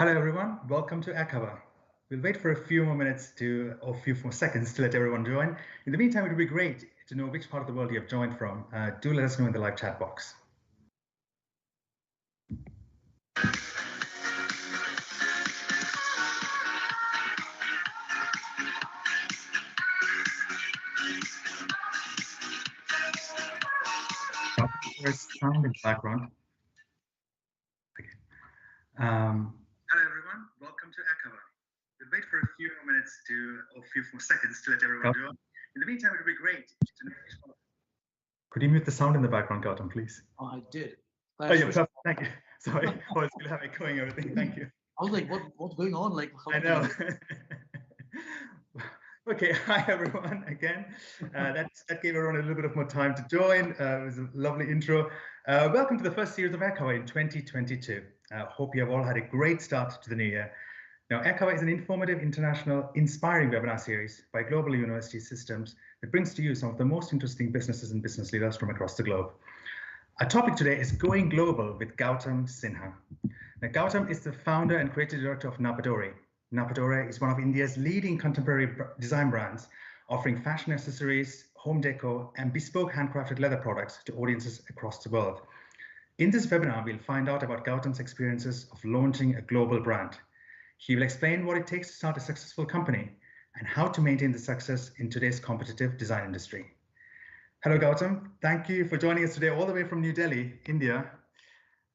Hello, everyone. Welcome to Akaba. We'll wait for a few more minutes or a few more seconds to let everyone join. In the meantime, it would be great to know which part of the world you have joined from. Do let us know in the live chat box. There's sound in the background. Okay. Hello, everyone. Welcome to Akaba. We'll wait for a few more minutes or a few more seconds to let everyone join. In the meantime, it would be great to know which part. Could you mute the sound in the background, Gautam, please? Oh, I did. Oh, yeah, perfect. Thank you. Sorry, I was going to have echoing everything. Thank you. I was like, what's going on? Like, I know. Okay, hi everyone again. That gave everyone a little bit of more time to join. It was a lovely intro. Welcome to the first series of Aircover in 2022. Hope you have all had a great start to the new year. Now, Aircover is an informative, international, inspiring webinar series by Global University Systems that brings to you some of the most interesting businesses and business leaders from across the globe. Our topic today is Going Global with Gautam Sinha. Now, Gautam is the founder and creative director of Nappa Dori. Nappa Dori is one of India's leading contemporary design brands, offering fashion accessories, home decor, and bespoke handcrafted leather products to audiences across the world. In this webinar, we'll find out about Gautam's experiences of launching a global brand. He will explain what it takes to start a successful company and how to maintain the success in today's competitive design industry. Hello, Gautam. Thank you for joining us today all the way from New Delhi, India.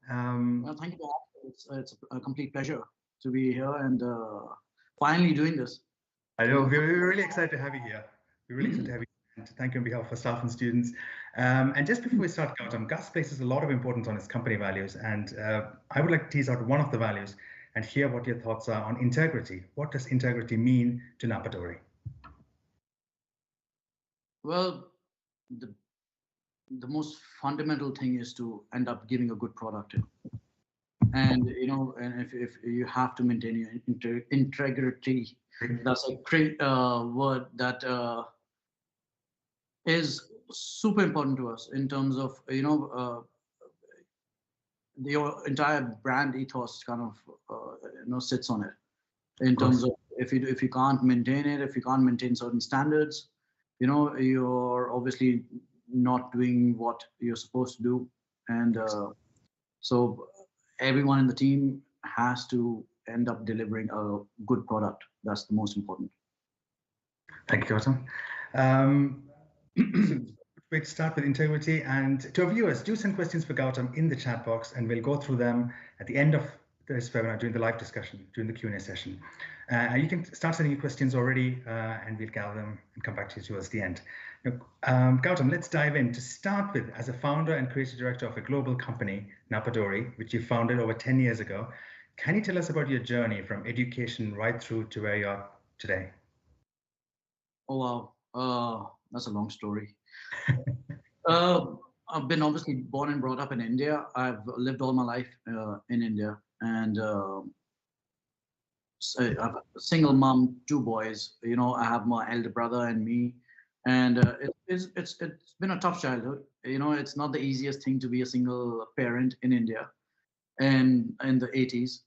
Well, thank you. It's a complete pleasure to be here and finally doing this. I know, we're really excited to have you here. We're really excited to have you, and to thank you on behalf of staff and students. And just before we start, Gautam, Gus places a lot of importance on his company values, and I would like to tease out one of the values and hear what your thoughts are on integrity. What does integrity mean to Nappa Dori? Well, the most fundamental thing is to end up giving a good product. And and if you have to maintain your integrity, that's a great word that is super important to us in terms of your entire brand ethos kind of sits on it. In terms of if you can't maintain it, if you can't maintain certain standards, you're obviously not doing what you're supposed to do, and so everyone in the team has to end up delivering a good product. That's the most important. Thank you, Gautam. We'll start with integrity, and to our viewers, do send questions for Gautam in the chat box, and we'll go through them at the end of this webinar during the live discussion, during the Q&A session. You can start sending your questions already, and we'll gather them and come back to you towards the end. Now, Gautam, let's dive in. To start with, as a founder and creative director of a global company, Nappa Dori, which you founded over 10 years ago, can you tell us about your journey from education right through to where you are today? Oh, wow. That's a long story. I've been obviously born and brought up in India. I've lived all my life in India, and I have a single mom, 2 boys. I have my elder brother and me, and it's been a tough childhood. It's not the easiest thing to be a single parent in India, and in the 80s.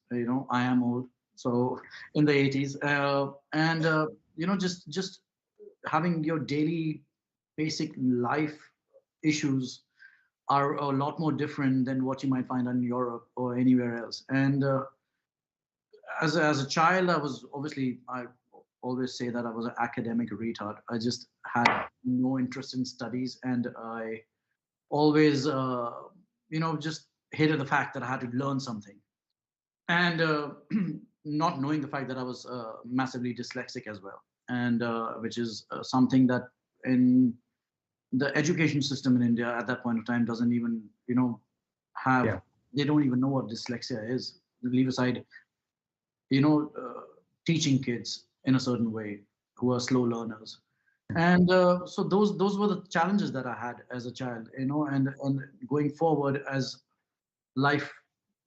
I am old, so in the 80s, and just having your daily basic life issues are a lot more different than what you might find in Europe or anywhere else. And as a child, I always say that I was an academic retard. I just had no interest in studies, and I always just hated the fact that I had to learn something, and not knowing the fact that I was massively dyslexic as well, and which is something that in the education system in India at that point of time doesn't even have. Yeah. They don't even know what dyslexia is. Leave aside teaching kids in a certain way who are slow learners, and so those were the challenges that I had as a child, and going forward as life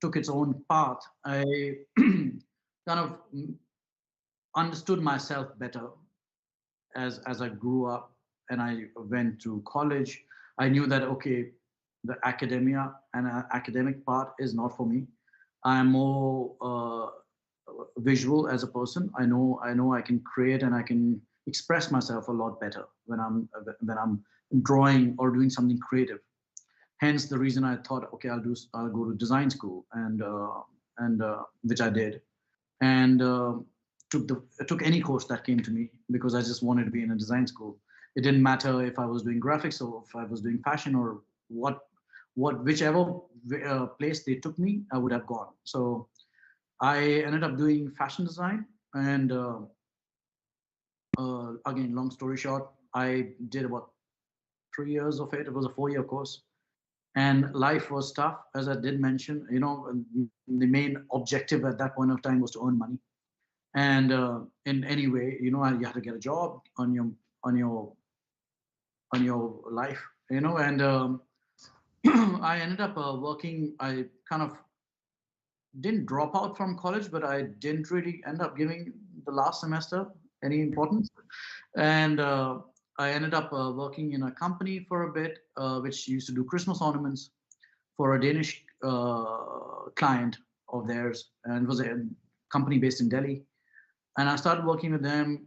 took its own path, I kind of understood myself better as I grew up and I went to college. I knew that, okay, the academia and academic part is not for me. I'm more visual as a person. I know I can create and I can express myself a lot better when I'm drawing or doing something creative. Hence the reason I thought, okay, I'll go to design school, and which I did, and took any course that came to me because I just wanted to be in a design school. It didn't matter if I was doing graphics or if I was doing fashion or whichever place they took me, I would have gone. So I ended up doing fashion design, and again, long story short, I did about 3 years of it. It was a 4-year course, and life was tough, as I did mention. The main objective at that point of time was to earn money, and in any way, you had to get a job on your on your life, and I ended up working. I kind of didn't drop out from college, but I didn't really end up giving the last semester any importance. And I ended up working in a company for a bit, which used to do Christmas ornaments for a Danish client of theirs, and it was a company based in Delhi. And I started working with them.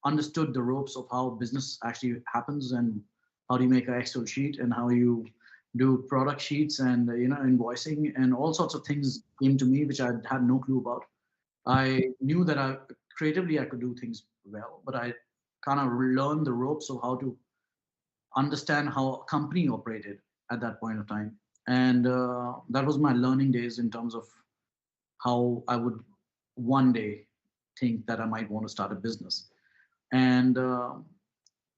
Understood the ropes of how business actually happens, and how do you make an Excel sheet, and how you do product sheets, and invoicing, and all sorts of things came to me which I had no clue about. I knew that I creatively I could do things well, but I kind of learned the ropes of how to understand how a company operated at that point of time. And that was my learning days in terms of how I would one day think that I might want to start a business. And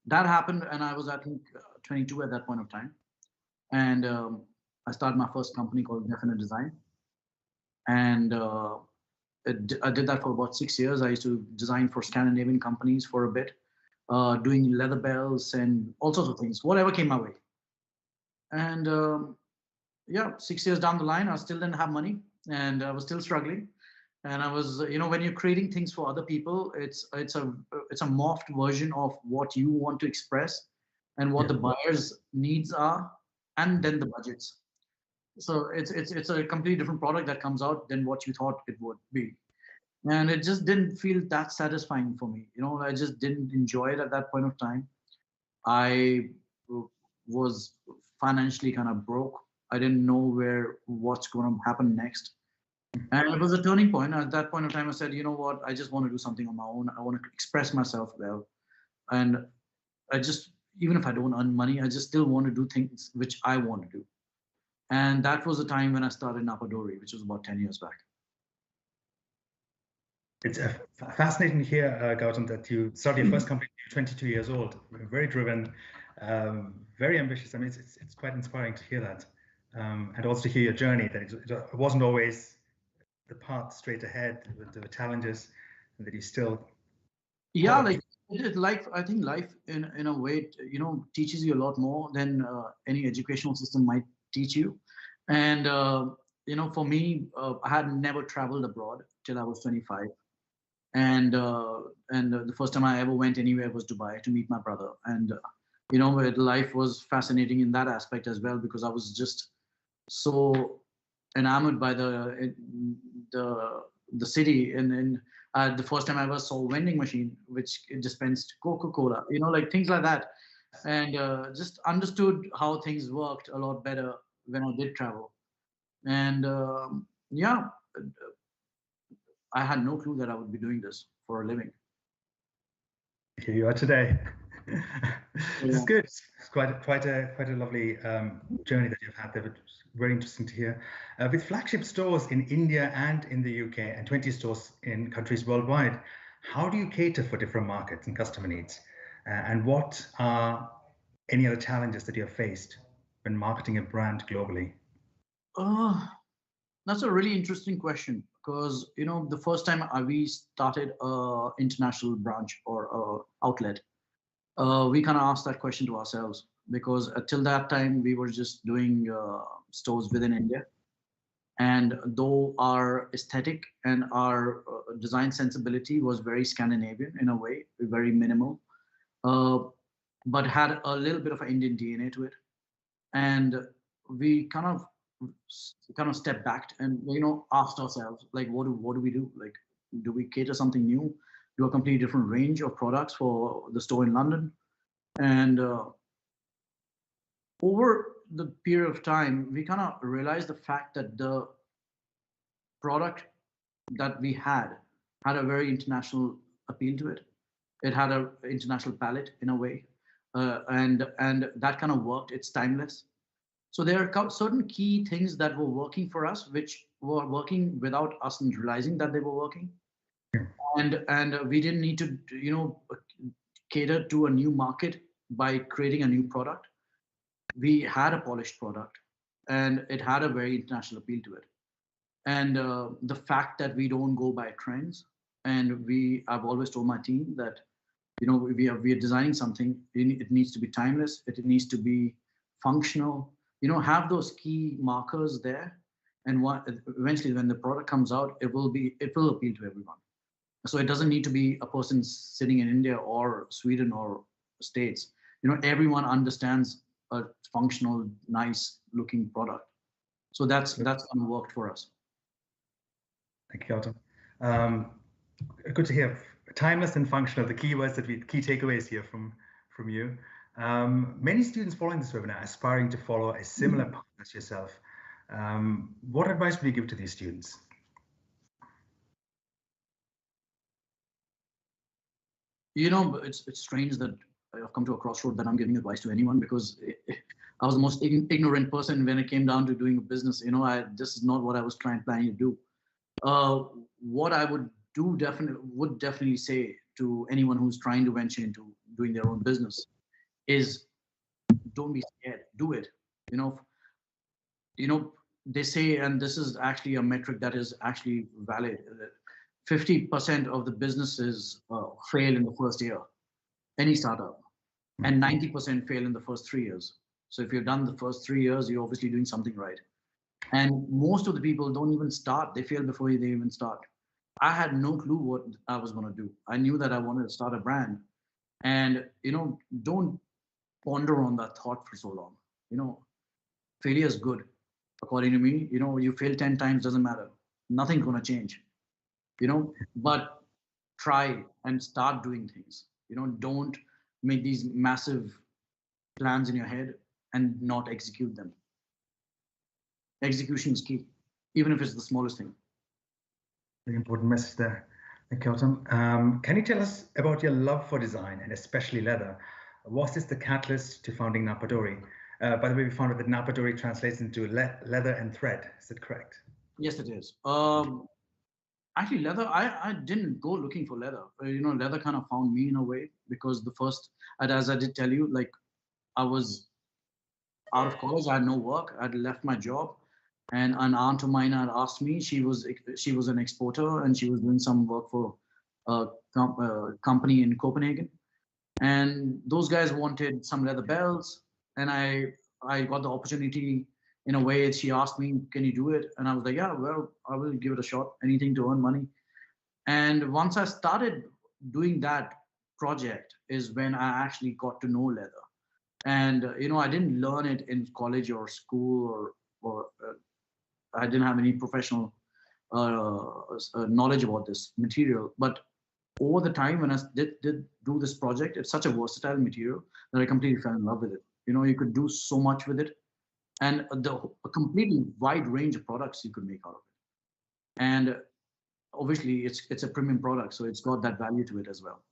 that happened, and I was, I think, 22 at that point of time. And I started my first company called Definite Design. And I did that for about 6 years. I used to design for Scandinavian companies for a bit, doing leather bells and all sorts of things, whatever came my way. And yeah, 6 years down the line, I still didn't have money, and I was still struggling. And I was, when you're creating things for other people, it's a morphed version of what you want to express, and what the buyer's needs are, and then the budgets. So it's a completely different product that comes out than what you thought it would be. And it just didn't feel that satisfying for me. I just didn't enjoy it at that point of time. I was financially kind of broke. I didn't know what's going to happen next. And it was a turning point. At that point of time, I said, you know what? I just want to do something on my own. I want to express myself well. And I just, even if I don't earn money, I just still want to do things which I want to do. And that was the time when I started Nappa Dori, which was about 10 years back. It's fascinating to hear, Gautam, that you started your first company at 22 years old. Very driven, very ambitious. I mean, it's quite inspiring to hear that. And also to hear your journey, that it wasn't always the path straight ahead, with the challenges, and that you still... Yeah, like life, I think life in a way, teaches you a lot more than any educational system might teach you. And, for me, I had never traveled abroad till I was 25. And the first time I ever went anywhere was Dubai to meet my brother. And, life was fascinating in that aspect as well, because I was just so enamored by the city. And the first time I ever saw a vending machine which dispensed Coca-Cola, like things like that. And just understood how things worked a lot better when I did travel. And yeah, I had no clue that I would be doing this for a living. Here you are today. It's good. It's quite a lovely journey that you've had there. But very interesting to hear. With flagship stores in India and in the UK, and 20 stores in countries worldwide, how do you cater for different markets and customer needs? And what are any other challenges that you have faced when marketing a brand globally? That's a really interesting question, because the first time we started a international branch or outlet, we kind of asked that question to ourselves, because until that time we were just doing stores within India. And though our aesthetic and our design sensibility was very Scandinavian in a way, very minimal, but had a little bit of an Indian DNA to it. And we kind of kind of stepped back and asked ourselves, like, what do we do? Like, do we cater something new, do a completely different range of products for the store in London? And over the period of time, we kind of realized the fact that the product that we had a very international appeal to it. It had an international palette in a way, and that kind of worked. It's timeless. So there are certain key things that were working for us, which were working without us realizing that they were working, and we didn't need to cater to a new market by creating a new product. We had a polished product, and it had a very international appeal to it. And the fact that we don't go by trends, and I've always told my team that we are designing something. It needs to be timeless. It needs to be functional. Have those key markers there, and eventually when the product comes out, it will appeal to everyone. So it doesn't need to be a person sitting in India or Sweden or States. Everyone understands a functional, nice looking product. So that's kind of worked for us. Thank you, Gautam. Good to hear. Timeless and functional, the key words key takeaways here from you. Many students following this webinar are aspiring to follow a similar path as yourself. What advice would you give to these students? It's strange that I've come to a crossroad that I'm giving advice to anyone, because I was the most ignorant person when it came down to doing a business. This is not what I was planning to do. What I would definitely say to anyone who's trying to venture into doing their own business is, don't be scared, do it. They say, and this is actually a metric that is actually valid, that 50% of the businesses fail in the first year, any startup, and 90% fail in the first 3 years. So if you've done the first 3 years, you're obviously doing something right. And most of the people don't even start. They fail before they even start. I had no clue what I was going to do. I knew that I wanted to start a brand. And, don't ponder on that thought for so long. Failure is good. According to me, you fail 10 times, doesn't matter. Nothing's going to change, but try and start doing things. Don't make these massive plans in your head and not execute them. Execution is key, even if it's the smallest thing. Very important message there. Thank you, Gautam. Can you tell us about your love for design, and especially leather? Was this the catalyst to founding Nappa Dori? By the way, we found out that Nappa Dori translates into leather and thread. Is that correct? Yes, it is. Actually, leather, I didn't go looking for leather. Leather kind of found me in a way, because as I did tell you, like, I was out of college, I had no work, I'd left my job, and an aunt of mine had asked me. She was an exporter, and she was doing some work for a company in Copenhagen, and those guys wanted some leather belts, and I got the opportunity. In a way, she asked me, can you do it? And I was like, yeah, well, I will give it a shot, anything to earn money. And once I started doing that project is when I actually got to know leather. And I didn't learn it in college or school, or I didn't have any professional knowledge about this material. But over the time, when I did do this project, it's such a versatile material that I completely fell in love with it. You could do so much with it, and a completely wide range of products you could make out of it. And obviously, it's a premium product, so it's got that value to it as well.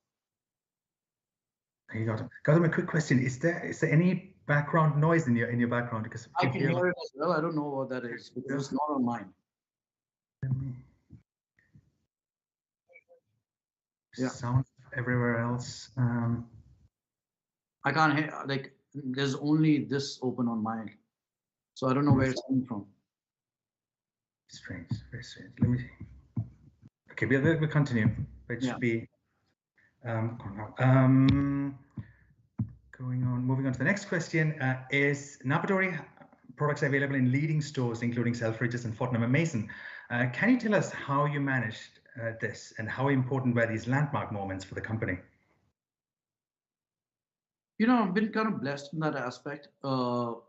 You got it. Gautam, a quick question: Is there any background noise in your background? Because I can hear it as well. I don't know what that is, because it's not on mine. Yeah. Sound everywhere else. I can't hear. Like, there's only this open on mine, so I don't know where it's coming from. Strange, very strange. Let me see. Okay, we'll continue. It should be. Going on, moving on to the next question. Is Nappa Dori products available in leading stores, including Selfridges and Fortnum & Mason? Can you tell us how you managed this, and how important were these landmark moments for the company? I've been kind of blessed in that aspect. A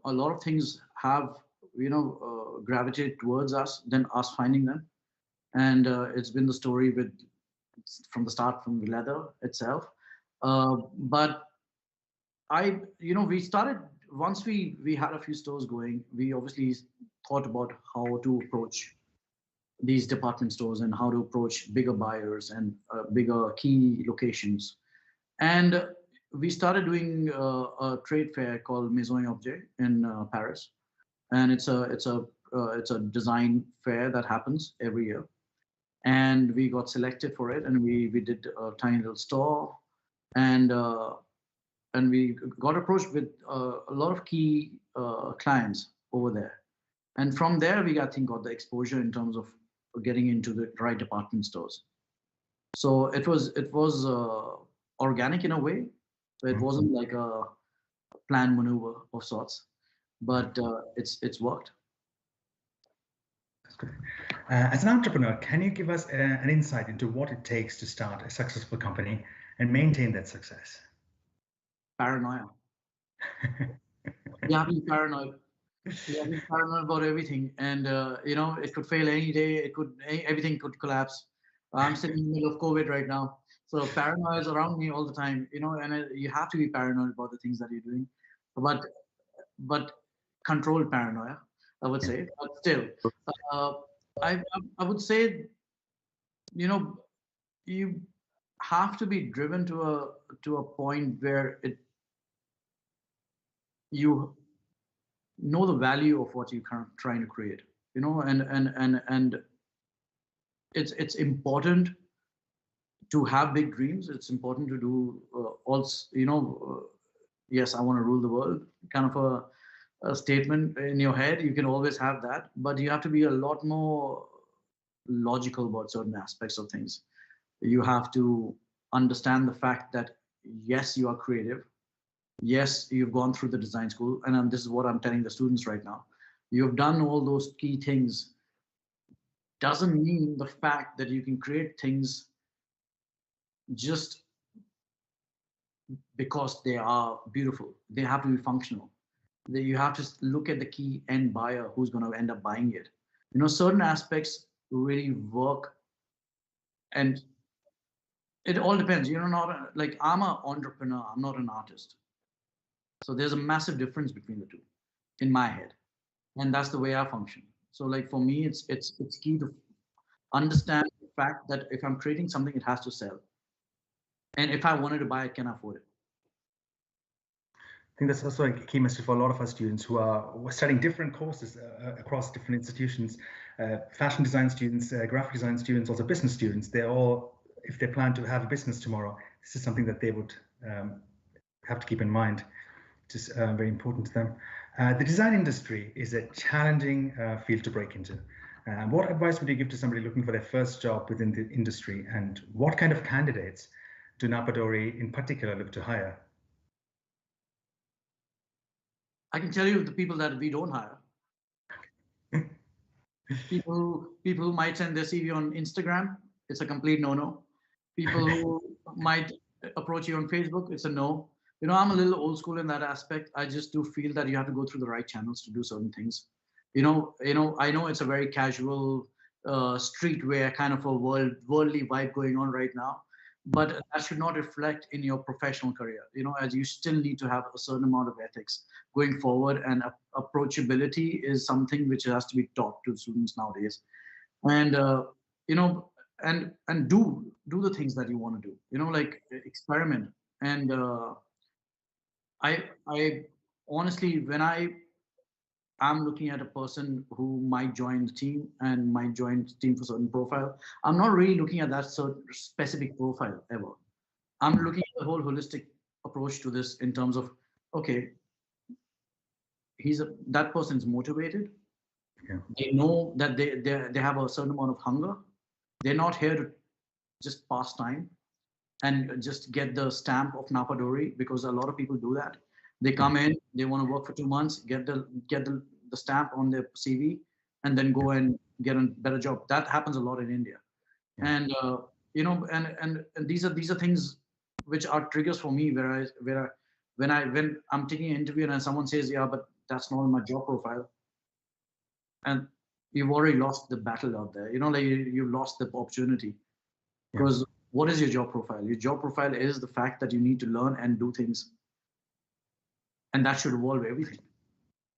lot of things have, gravitate towards us than us finding them. And it's been the story with from the start, from the leather itself. But we started once we had a few stores going. We obviously thought about how to approach these department stores and how to approach bigger buyers and bigger key locations. And we started doing a trade fair called Maison Objet in Paris, and it's a design fair that happens every year. And we got selected for it, and we did a tiny little store, and we got approached with a lot of key clients over there. And from there, we I think got the exposure in terms of getting into the right department stores. So it was organic in a way. So it wasn't like a planned maneuver of sorts, but it's worked. That's great. As an entrepreneur, can you give us an insight into what it takes to start a successful company and maintain that success? Paranoia. You have to be paranoid. You have to be paranoid about everything, and it could fail any day. Everything could collapse. I'm sitting in the middle of COVID right now, so paranoia is around me all the time. And you have to be paranoid about the things that you're doing, but controlled paranoia, I would say. But still, uh, I would say, you have to be driven to a point where you know the value of what you're trying to create. And it's important to have big dreams. It's important to do also, yes, I want to rule the world, kind of a statement in your head. You can always have that, but you have to be a lot more logical about certain aspects of things. You have to understand the fact that yes, you are creative. Yes, you've gone through the design school, and this is what I'm telling the students right now. You've done all those key things. Doesn't mean the fact that you can create things just because they are beautiful. They have to be functional. You have to look at the key end buyer who's going to end up buying it. Certain aspects really work, and it all depends. Not like I'm an entrepreneur. I'm not an artist. So there's a massive difference between the two in my head, and that's the way I function. So like for me, it's key to understand the fact that if I'm creating something, it has to sell, and if I wanted to buy it, can I afford it? I think that's also a key message for a lot of our students who are studying different courses across different institutions, fashion design students, graphic design students, also business students. They're all, if they plan to have a business tomorrow, this is something that they would have to keep in mind. It's very important to them. The design industry is a challenging field to break into. What advice would you give to somebody looking for their first job within the industry, and what kind of candidates do Nappa Dori in particular look to hire? I can tell you the people that we don't hire. people who might send their CV on Instagram, it's a complete no-no. People who might approach you on Facebook, it's a no. I'm a little old school in that aspect. I just do feel that you have to go through the right channels to do certain things. I know it's a very casual streetwear kind of a worldly vibe going on right now, but that should not reflect in your professional career. As you still need to have a certain amount of ethics going forward, and approachability is something which has to be taught to students nowadays. And and do the things that you want to do. Like experiment. And I honestly, when I'm looking at a person who might join the team and might join the team for certain profile, I'm not really looking at that certain specific profile ever. I'm looking at the whole holistic approach to this in terms of, okay, that person's motivated. Yeah. They know that they have a certain amount of hunger. They're not here to just pass time and just get the stamp of Nappa Dori, because a lot of people do that. They come in, they want to work for 2 months, get the stamp on their CV, and then go and get a better job. That happens a lot in India. And and these are things which are triggers for me, when I'm taking an interview and someone says, yeah, but that's not my job profile. and you've already lost the battle out there. Like you've lost the opportunity. Yeah. Because what is your job profile? Your job profile is the fact that you need to learn and do things, and that should evolve everything.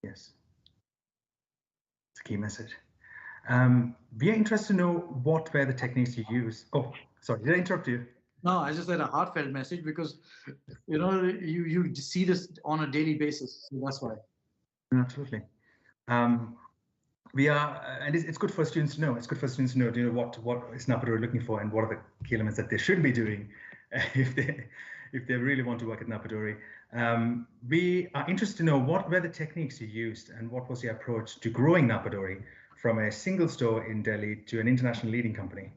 Yes. It's a key message. We are interested to know what were the techniques you use. Oh, sorry, did I interrupt you? No, I just had a heartfelt message because you see this on a daily basis. So that's why. Absolutely. We are, and it's good for students to know. It's good for students to know, what is Nappa Dori looking for, and what are the key elements that they should be doing if they really want to work at Nappa Dori. We are interested to know what were the techniques you used, and what was your approach to growing Nappa Dori from a single store in Delhi to an international leading company.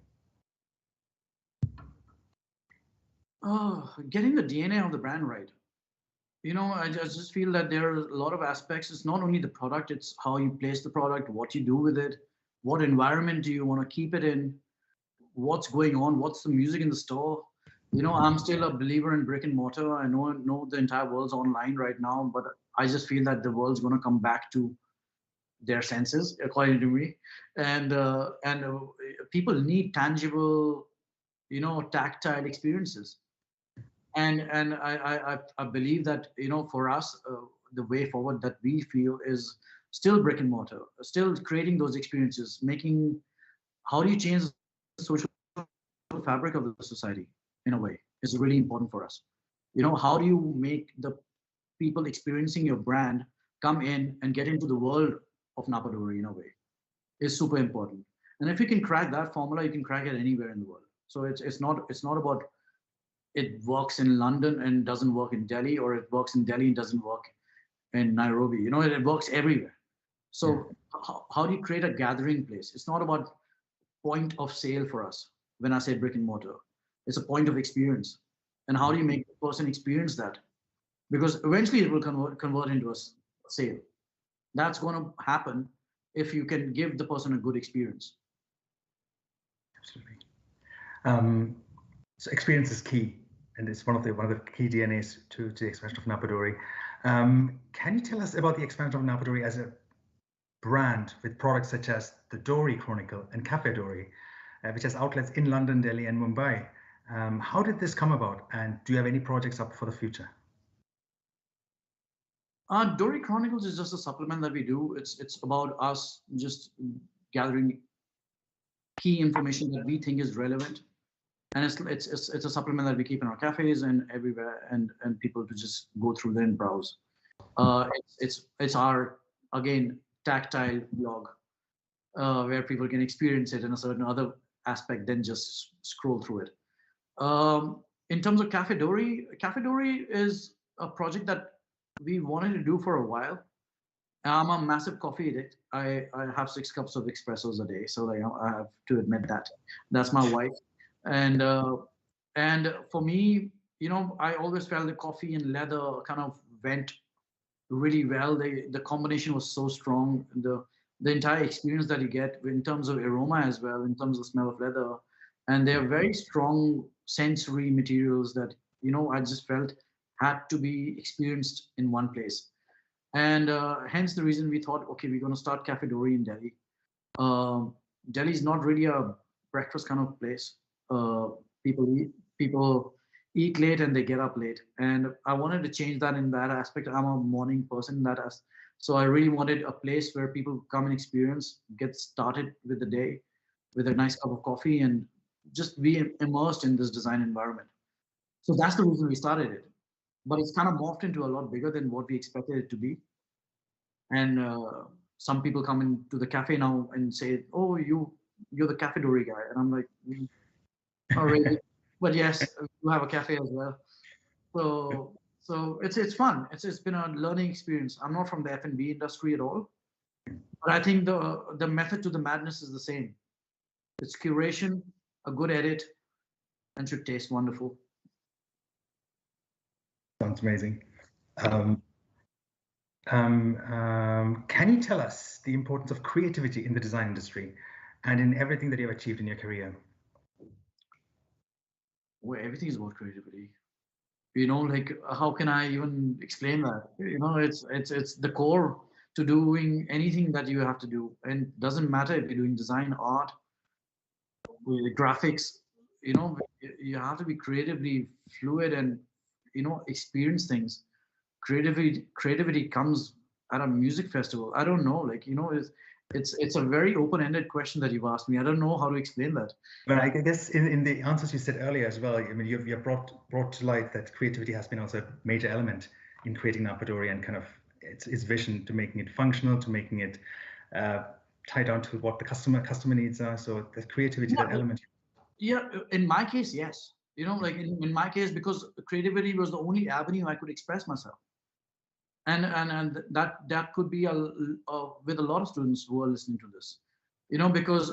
Getting the DNA of the brand right. I just feel that there are a lot of aspects. It's not only the product, it's how you place the product, what you do with it, what environment do you want to keep it in, what's going on, what's the music in the store. I'm still a believer in brick and mortar. I know the entire world's online right now, but I just feel that the world's going to come back to their senses, according to me. And people need tangible, tactile experiences. And I believe that for us, the way forward that we feel is still brick and mortar, still creating those experiences, making. How do you change the social fabric of the society in a way is really important for us. How do you make the people experiencing your brand come in and get into the world of Nappa Dori in a way is super important. And if you can crack that formula, you can crack it anywhere in the world. So it's not about it works in London and doesn't work in Delhi, or it works in Delhi and doesn't work in Nairobi. It works everywhere. So how do you create a gathering place? It's not about point of sale for us. When I say brick and mortar, it's a point of experience. And how do you make the person experience that? Because eventually it will convert into a sale. That's going to happen if you can give the person a good experience. Absolutely. So experience is key, and it's one of the key DNAs to the expansion of Nappa Dori. Can you tell us about the expansion of Nappa Dori as a brand with products such as the Dory Chronicle and Cafe Dory, which has outlets in London, Delhi, and Mumbai? How did this come about, and do you have any projects up for the future? Dory Chronicles is just a supplement that we do. It's about us just gathering key information that we think is relevant, and it's a supplement that we keep in our cafes and everywhere, and people to just go through there and browse. It's our, again, tactile blog where people can experience it in a certain other aspect than just scroll through it. In terms of Cafe Dory is a project that we wanted to do for a while. I'm a massive coffee addict. I have 6 cups of espressos a day, so I have to admit that. That's my wife, and for me, I always felt the coffee and leather kind of went really well. The combination was so strong. The entire experience that you get in terms of aroma as well, in terms of smell of leather, and they are very strong sensory materials that I just felt had to be experienced in one place. And hence the reason we thought, okay, we're going to start Cafe Dory in Delhi. Delhi is not really a breakfast kind of place. People eat late and they get up late, and I wanted to change that in that aspect. I'm a morning person, so I really wanted a place where people come and experience, get started with the day with a nice cup of coffee, and just be immersed in this design environment. So that's the reason we started it. But it's kind of morphed into a lot bigger than what we expected it to be. And some people come into the cafe now and say, "Oh, you're the Cafe Dory guy," and I'm like, "Not really, but yes, we have a cafe as well." So it's fun. It's been a learning experience. I'm not from the F&B industry at all, but I think the method to the madness is the same. It's curation, a good edit, and should taste wonderful. Sounds amazing. Can you tell us the importance of creativity in the design industry and in everything that you've achieved in your career? Well, everything is about creativity. Like how can I even explain that? It's the core. to doing anything that you have to do. And it doesn't matter if you're doing design, art, graphics, you have to be creatively fluid and, experience things. Creativity comes at a music festival. I don't know, like, it's a very open-ended question that you've asked me. I don't know how to explain that. But I guess in the answers you said earlier as well, I mean, you've brought to light that creativity has been also a major element in creating Nappa Dori and kind of its vision to making it functional, to making it tie down to what the customer needs are. So the creativity, that element. Yeah, in my case, yes. Like in my case, because creativity was the only avenue I could express myself. And that could be with a lot of students who are listening to this, because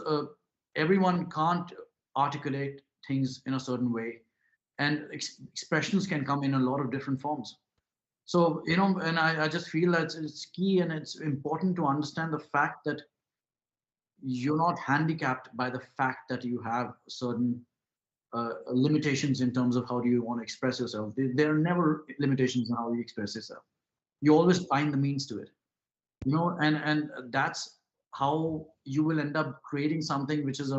everyone can't articulate things in a certain way, and expressions can come in a lot of different forms. So, and I just feel that it's key and it's important to understand the fact that you're not handicapped by the fact that you have certain limitations in terms of how do you want to express yourself. There are never limitations in how you express yourself. You always find the means to it, and that's how you will end up creating something which is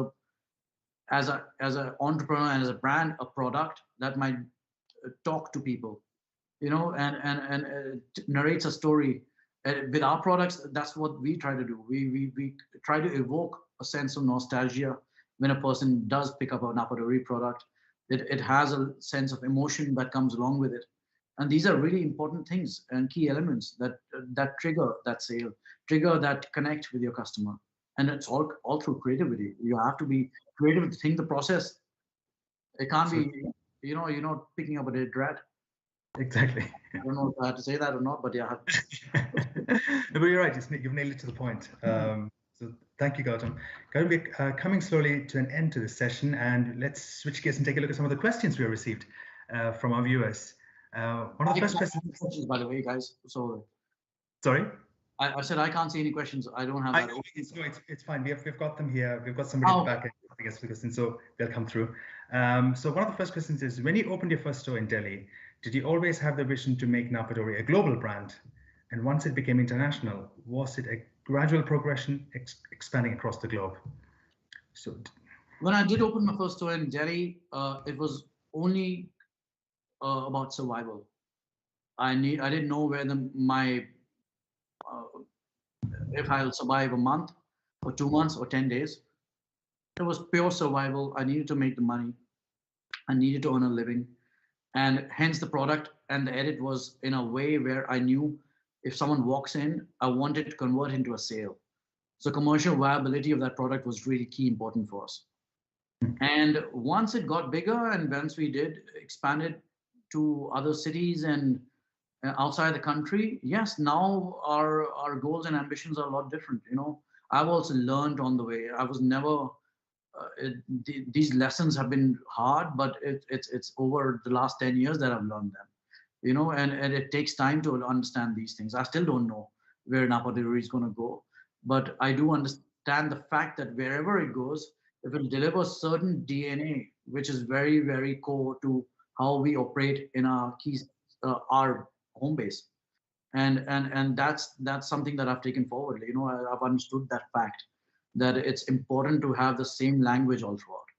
as an entrepreneur and as a brand, a product that might talk to people, and narrates a story. With our products, that's what we try to do. We try to evoke a sense of nostalgia when a person does pick up a Nappa Dori product. It has a sense of emotion that comes along with it. And these are really important things and key elements that trigger that sale, trigger that connect with your customer. And it's all through creativity. You have to be creative to think the process. It can't be, you're not picking up a dead rat. Exactly. I don't know if I have to say that or not, but yeah. No, but you're right. You've nailed it to the point. So thank you, Gautam. Going to be coming slowly to an end to this session, and let's switch gears and take a look at some of the questions we have received from our viewers. One of the first questions, by the way, guys. So sorry. I said I can't see any questions. I don't have that. It's fine. We've got them here. We've got somebody at the back, I guess, and so they'll come through. So one of the first questions is: when you opened your first store in Delhi, did you always have the vision to make Nappa Dori a global brand? And once it became international, was it a gradual progression, expanding across the globe? So, when I did open my first store in Delhi, it was only about survival. I didn't know where if I'll survive a month or 2 months or 10 days. It was pure survival. I needed to make the money. I needed to earn a living. And hence the product and the edit was in a way where I knew if someone walks in, I wanted to convert into a sale. So commercial viability of that product was really key important for us. And once it got bigger and once we did expanded to other cities and outside the country, yes, now our goals and ambitions are a lot different. I've also learned on the way. I was never these lessons have been hard, but it's over the last 10 years that I've learned them. And it takes time to understand these things. I still don't know where Nappa Dori is going to go, but I do understand the fact that wherever it goes, it will deliver certain DNA, which is very, very core to how we operate in our our home base. And that's something that I've taken forward. I've understood that fact that it's important to have the same language all throughout.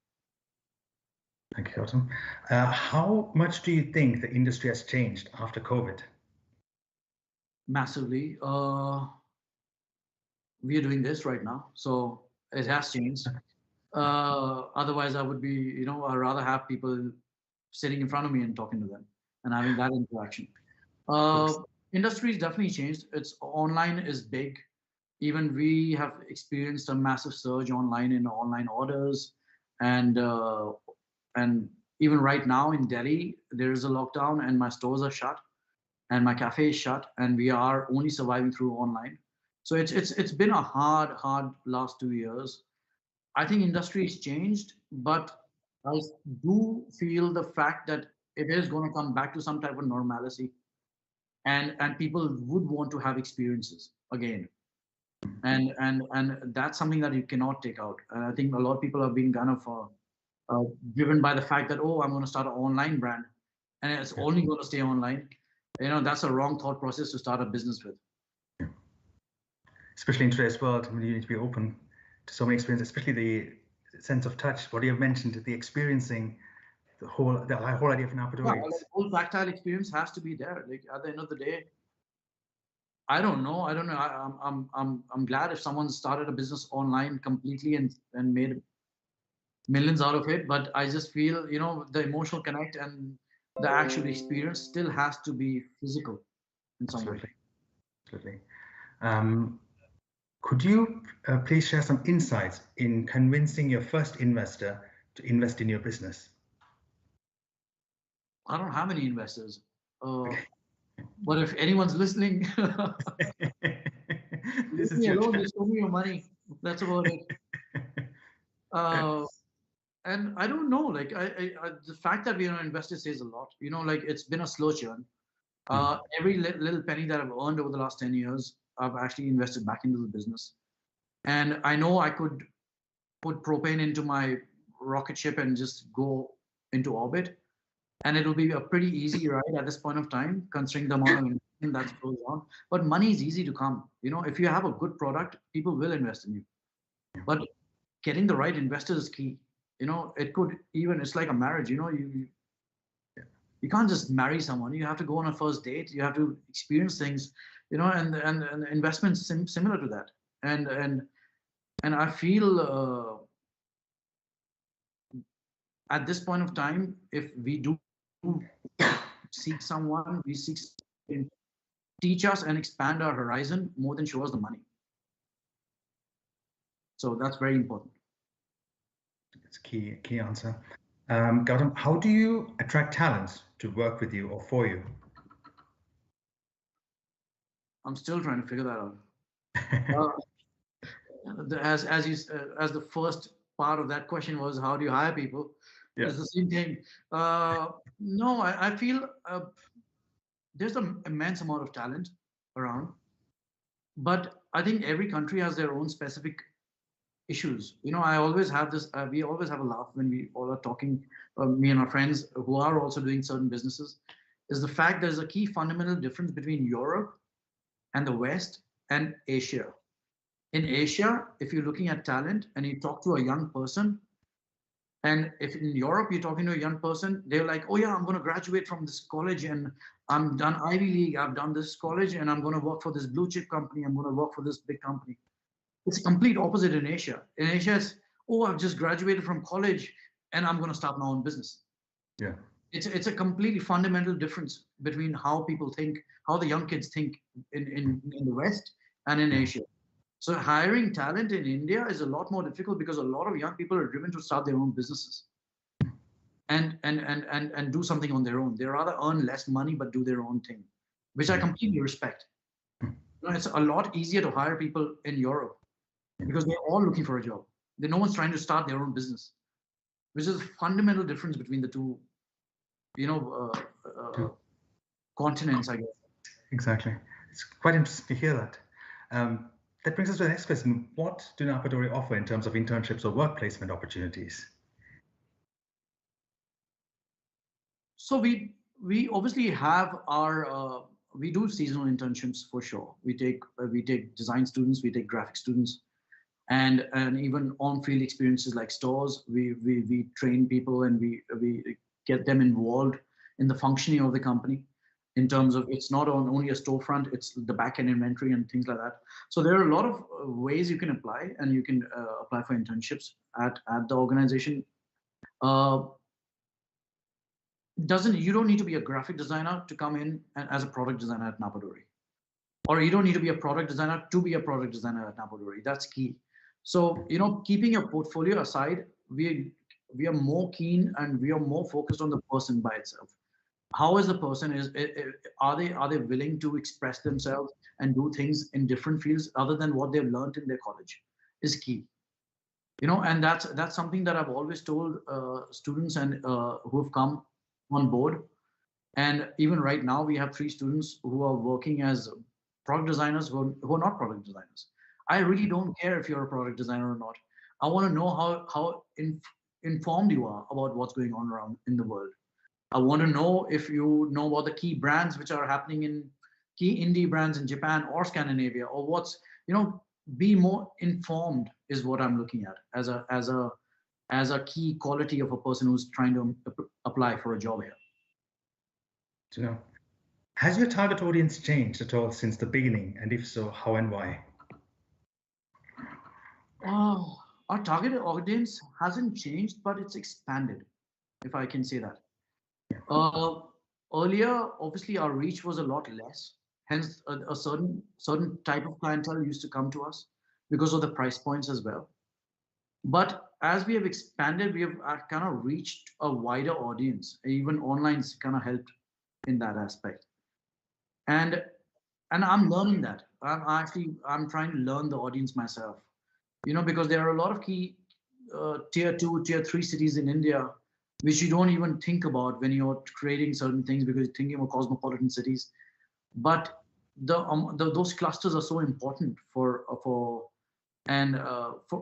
Thank you, Gautam. How much do you think the industry has changed after COVID? Massively. We are doing this right now, so it has changed. Otherwise, I would be, I'd rather have people sitting in front of me and talking to them and having that interaction. Industry has definitely changed. It's online is big. Even we have experienced a massive surge online in online orders, and even right now in Delhi there is a lockdown and my stores are shut, and my cafe is shut, and we are only surviving through online. So it's been a hard last 2 years. I think industry has changed, but I do feel the fact that it is going to come back to some type of normalcy, and people would want to have experiences again. And that's something that you cannot take out. And I think a lot of people are being kind of driven by the fact that, oh, I'm going to start an online brand and it's only going to stay online. That's a wrong thought process to start a business with. especially in today's world, I mean, you need to be open to so many experiences, especially the sense of touch. What you have mentioned, the experiencing, the whole idea of Nappa Yeah, Dori. like, whole tactile experience has to be there. Like at the end of the day, I don't know. I'm glad if someone started a business online completely and made millions out of it. But I just feel, the emotional connect and the actual experience still has to be physical in some way. Absolutely. Could you please share some insights in convincing your first investor to invest in your business? I don't have any investors. But if anyone's listening, This leave is me your alone. chance. Just show me your money. That's about it. And I don't know. Like the fact that we are investors says a lot. Like it's been a slow churn. Every little penny that I've earned over the last 10 years, I've actually invested back into the business. And I know I could put propane into my rocket ship and just go into orbit. And it'll be a pretty easy ride at this point of time, considering the amount of investment that goes on. But money is easy to come. If you have a good product, people will invest in you. But getting the right investor is key. It's like a marriage. You can't just marry someone. You have to go on a first date. You have to experience things. And investments similar to that. And I feel at this point of time, if we do seek someone, we seek someone to teach us and expand our horizon more than show us the money. So that's very important. It's a key answer. Gautam, how do you attract talents to work with you or for you? I'm still trying to figure that out. As the first part of that question was, how do you hire people? Yeah. It's the same thing. No, I feel there's an immense amount of talent around, but I think every country has their own specific issues. I always have this. We always have a laugh when we all are talking. Me and our friends who are also doing certain businesses, is the fact there's a key fundamental difference between Europe and the West and Asia. In Asia, if you're looking at talent and you talk to a young person, and if in Europe you're talking to a young person, they're like, oh yeah, I'm going to graduate from this college and I'm done Ivy League, I've done this college and I'm going to work for this blue chip company, I'm going to work for this big company. It's a complete opposite in Asia. In Asia, it's, oh, I've just graduated from college and I'm going to start my own business. Yeah. It's a completely fundamental difference between how people think, how the young kids think in the West and in Asia. So hiring talent in India is a lot more difficult because a lot of young people are driven to start their own businesses and do something on their own. They rather earn less money but do their own thing, which I completely respect. It's a lot easier to hire people in Europe because they're all looking for a job. No one's trying to start their own business, which is a fundamental difference between the two, continents, I guess. Exactly. It's quite interesting to hear that. That brings us to the next question. What do Nappa Dori offer in terms of internships or work placement opportunities? So we obviously have our we do seasonal internships for sure. We take design students, we take graphic students, and even on-field experiences like stores. We train people and we get them involved in the functioning of the company. In terms of, it's not only a storefront, it's the back-end inventory and things like that. So there are a lot of ways you can apply, and you can apply for internships at the organization. You don't need to be a graphic designer to come in as a product designer at Nappa Dori, or you don't need to be a product designer to be a product designer at Nappa Dori. That's key. So keeping your portfolio aside, we are more keen and we are more focused on the person by itself. How is the person, are they willing to express themselves and do things in different fields other than what they've learned in their college is key. And that's something that I've always told students and who have come on board. And even right now, we have 3 students who are working as product designers who are not product designers. I really don't care if you're a product designer or not. I want to know how informed you are about what's going on around in the world. I want to know if you know about the key brands which are happening in key indie brands in Japan or Scandinavia, or what's, be more informed is what I'm looking at as a key quality of a person who's trying to apply for a job here. Do you know, has your target audience changed at all since the beginning? And if so, how and why? Our target audience hasn't changed, but it's expanded, if I can say that. Uh, Earlier, obviously, our reach was a lot less. Hence, a certain type of clientele used to come to us because of the price points as well. But as we have expanded, we have kind of reached a wider audience. Even online's kind of helped in that aspect. And I'm learning that. I'm trying to learn the audience myself. Because there are a lot of key tier 2, tier 3 cities in India which you don't even think about when you're creating certain things because you're thinking about cosmopolitan cities. But those clusters are so important for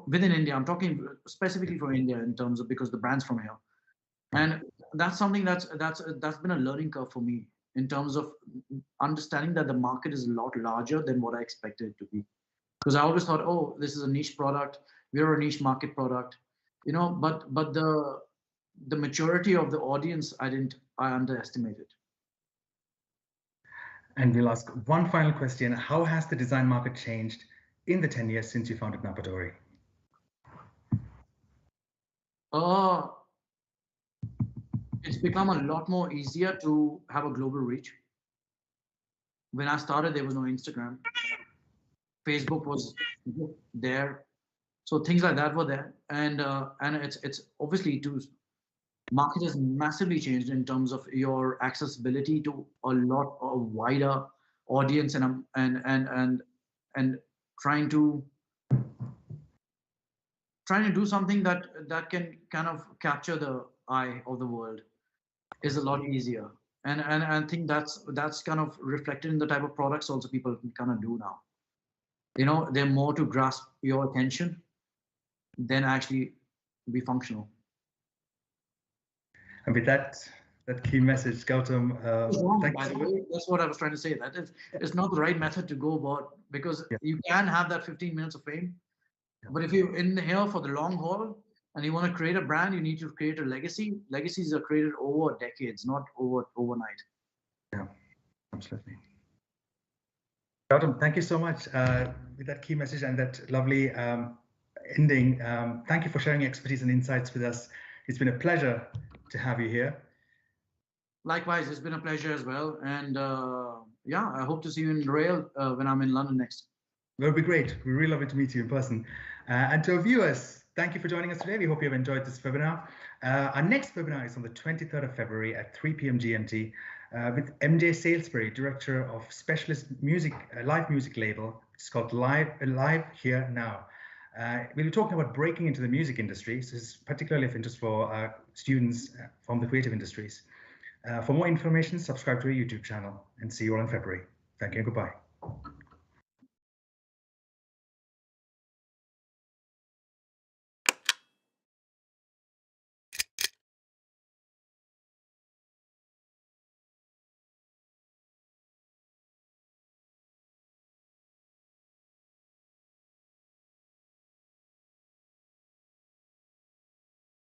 within India. I'm talking specifically for India in terms of because the brand's from here, and that's something that's been a learning curve for me in terms of understanding that the market is a lot larger than what I expected it to be. Because I always thought, oh, this is a niche product, we're a niche market product, but the maturity of the audience I underestimated. And we'll ask one final question. How has the design market changed in the 10 years since you founded Nappa Dori? It's become a lot more easier to have a global reach. When I started, there was no Instagram. Facebook was there. So things like that were there. And it's obviously to market has massively changed in terms of your accessibility to a wider audience and trying to do something that can kind of capture the eye of the world is a lot easier. And I think that's kind of reflected in the type of products also people can kind of do now. They're more to grasp your attention than actually be functional. And with that key message, Gautam, by the way, that's what I was trying to say. That it's not the right method to go about because you can have that 15 minutes of fame, but if you're in here for the long haul and you want to create a brand, you need to create a legacy. Legacies are created over decades, not overnight. Yeah, absolutely. Gautam, thank you so much with that key message and that lovely ending. Thank you for sharing your expertise and insights with us. It's been a pleasure to have you here. Likewise, it's been a pleasure as well. And I hope to see you in Rail when I'm in London next. That would be great. We really love it to meet you in person. And to our viewers, thank you for joining us today. We hope you have enjoyed this webinar. Our next webinar is on the 23rd of February at 3 p.m. GMT with MJ Salisbury, Director of Specialist Music, Live Music Label. It's called Live Here Now. We'll be talking about breaking into the music industry. So this is particularly of interest for students from the creative industries. For more information, subscribe to our YouTube channel and see you all in February. Thank you and goodbye.